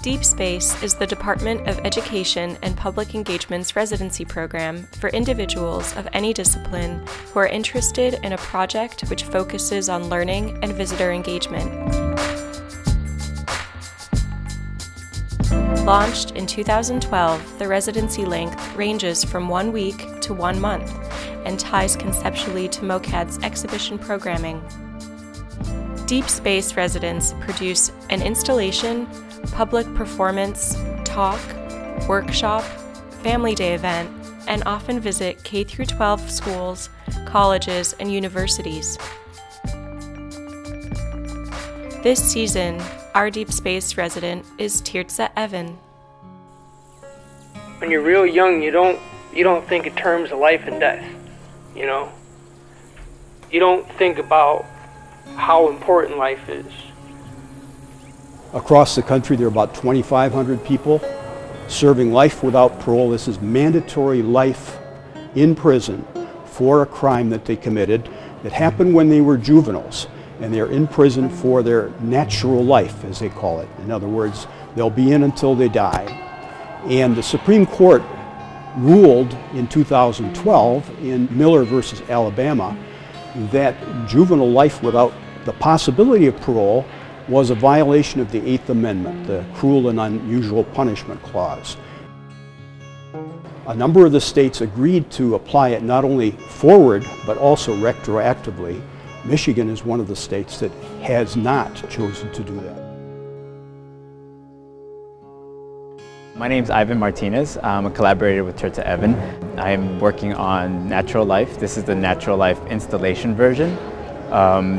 Deep Space is the Department of Education and Public Engagement's residency program for individuals of any discipline who are interested in a project which focuses on learning and visitor engagement. Launched in 2012, the residency length ranges from 1 week to 1 month and ties conceptually to MOCAD's exhibition programming. Deep Space residents produce an installation, public performance, talk, workshop, family day event, and often visit K-12 schools, colleges, and universities. This season, our Deep Space resident is Tirtza Evan. When you're real young, you don't think in terms of life and death, you know? You don't think about how important life is. Across the country, there are about 2,500 people serving life without parole. This is mandatory life in prison for a crime that they committed that happened when they were juveniles, and they're in prison for their natural life, as they call it. In other words, they'll be in until they die. And the Supreme Court ruled in 2012 in Miller versus Alabama that juvenile life without the possibility of parole was a violation of the 8th Amendment, the Cruel and Unusual Punishment Clause. A number of the states agreed to apply it not only forward, but also retroactively. Michigan is one of the states that has not chosen to do that. My name is Ivan Martinez. I'm a collaborator with Tirtza Evan. I'm working on Natural Life. This is the Natural Life installation version.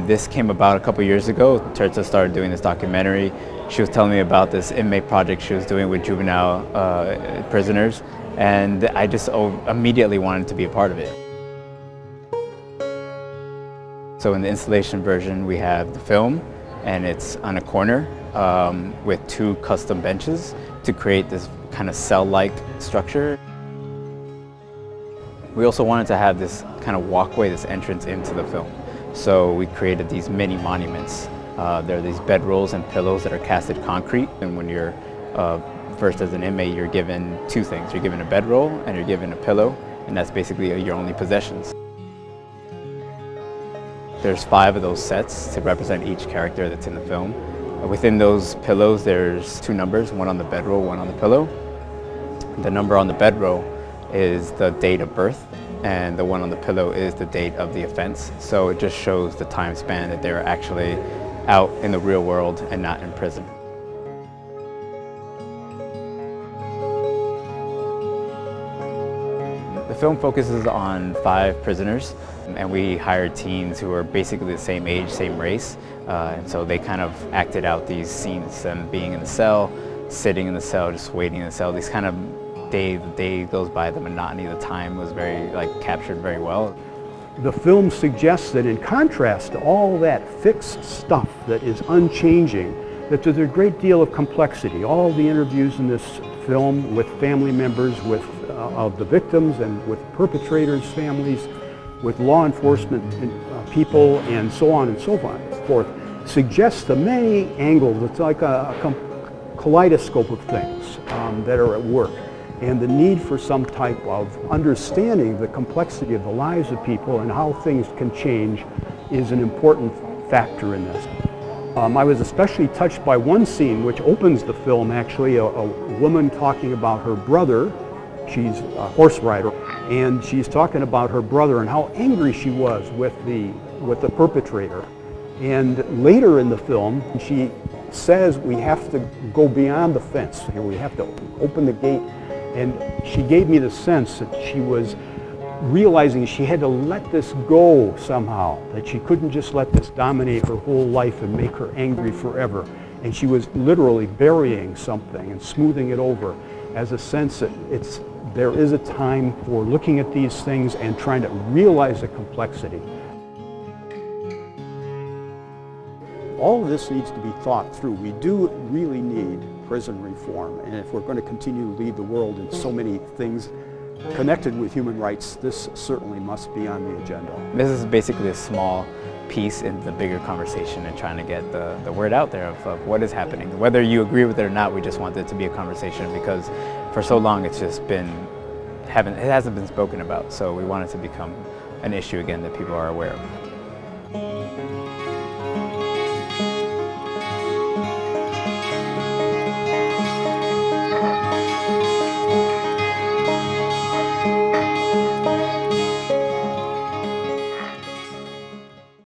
This came about a couple years ago. Tirtza started doing this documentary. She was telling me about this inmate project she was doing with juvenile prisoners, and I just immediately wanted to be a part of it. So in the installation version, we have the film, and it's on a corner with 2 custom benches to create this kind of cell-like structure. We also wanted to have this kind of walkway, this entrance into the film. So we created these mini monuments. There are these bedrolls and pillows that are casted concrete, and when you're first as an inmate, you're given 2 things. You're given a bedroll and you're given a pillow, and that's basically your only possessions. There's 5 of those sets to represent each character that's in the film. Within those pillows, there's 2 numbers, one on the bedroll, one on the pillow. The number on the bedroll is the date of birth, and the one on the pillow is the date of the offense. So it just shows the time span that they're actually out in the real world and not in prison. The film focuses on 5 prisoners, and we hired teens who are basically the same age, same race, and so they kind of acted out these scenes, them being in the cell, sitting in the cell, just waiting in the cell. These kind of the day goes by, the monotony of the time was very captured very well. The film suggests that in contrast to all that fixed stuff that is unchanging, that there's a great deal of complexity. All the interviews in this film with family members, of the victims and with perpetrators' families, with law enforcement people, and so on and so forth, suggests the many angles. It's like a kaleidoscope of things that are at work, and the need for some type of understanding the complexity of the lives of people and how things can change is an important factor in this. I was especially touched by one scene which opens the film, actually, a woman talking about her brother. She's a horse rider, and she's talking about her brother and how angry she was with the perpetrator. And later in the film, she says we have to go beyond the fence. We have to open the gate. And she gave me the sense that she was realizing she had to let this go somehow, that she couldn't just let this dominate her whole life and make her angry forever. And she was literally burying something and smoothing it over as a sense that there is a time for looking at these things and trying to realize the complexity. All of this needs to be thought through. We do really need prison reform, and if we're going to continue to lead the world in so many things connected with human rights, this certainly must be on the agenda. This is basically a small piece in the bigger conversation and trying to get the word out there of what is happening. Whether you agree with it or not, we just want it to be a conversation because for so long it's just been, it hasn't been spoken about. So we want it to become an issue again that people are aware of.